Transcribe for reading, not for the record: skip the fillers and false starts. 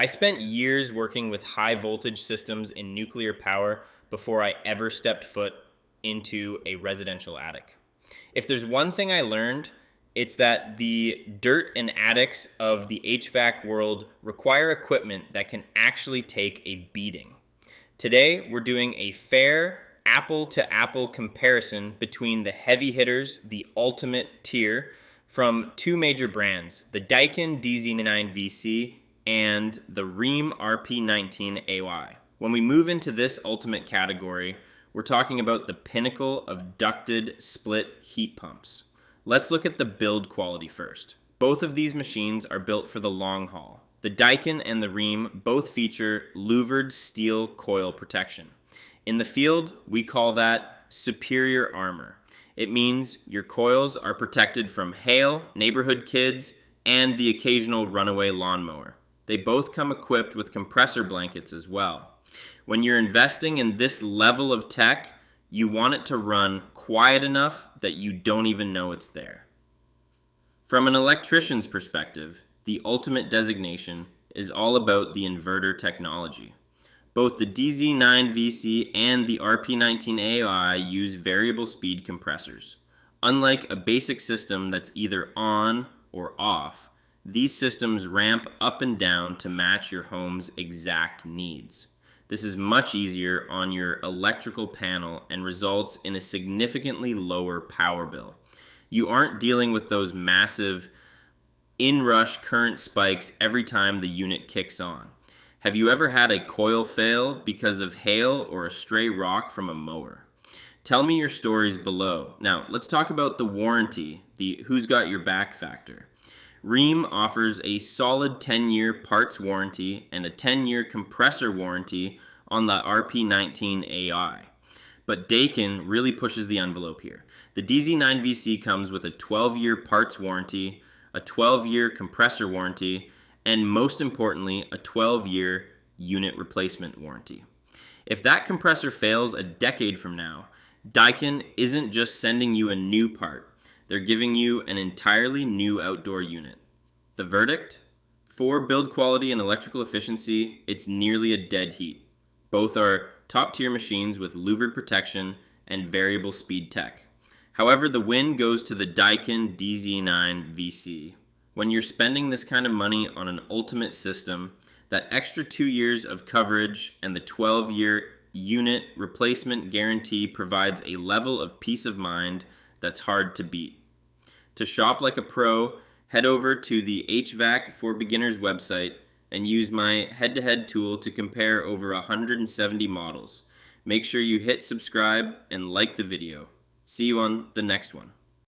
I spent years working with high voltage systems in nuclear power before I ever stepped foot into a residential attic. If there's one thing I learned, it's that the dirt and attics of the HVAC world require equipment that can actually take a beating. Today, we're doing a fair apple to apple comparison between the heavy hitters, the ultimate tier, from two major brands, the Daikin DZ9VC and the Rheem RP19AY. When we move into this ultimate category, we're talking about the pinnacle of ducted split heat pumps. Let's look at the build quality first. Both of these machines are built for the long haul. The Daikin and the Rheem both feature louvered steel coil protection. In the field, we call that superior armor. It means your coils are protected from hail, neighborhood kids, and the occasional runaway lawnmower. They both come equipped with compressor blankets as well. When you're investing in this level of tech, you want it to run quiet enough that you don't even know it's there. From an electrician's perspective, the ultimate designation is all about the inverter technology. Both the DZ9VC and the RP19AY use variable speed compressors. Unlike a basic system that's either on or off, these systems ramp up and down to match your home's exact needs. This is much easier on your electrical panel and results in a significantly lower power bill. You aren't dealing with those massive inrush current spikes every time the unit kicks on. Have you ever had a coil fail because of hail or a stray rock from a mower? Tell me your stories below. Now, let's talk about the warranty, the who's got your back factor. Rheem offers a solid 10-year parts warranty and a 10-year compressor warranty on the RP19AY. But Daikin really pushes the envelope here. The DZ9VC comes with a 12-year parts warranty, a 12-year compressor warranty, and most importantly, a 12-year unit replacement warranty. If that compressor fails a decade from now, Daikin isn't just sending you a new part. They're giving you an entirely new outdoor unit. The verdict? For build quality and electrical efficiency, it's nearly a dead heat. Both are top-tier machines with louvered protection and variable speed tech. However, the win goes to the Daikin DZ9VC. When you're spending this kind of money on an ultimate system, that extra 2 years of coverage and the 12-year unit replacement guarantee provides a level of peace of mind that's hard to beat. To shop like a pro, head over to the HVAC for Beginners website and use my head-to-head tool to compare over 170 models. Make sure you hit subscribe and like the video. See you on the next one.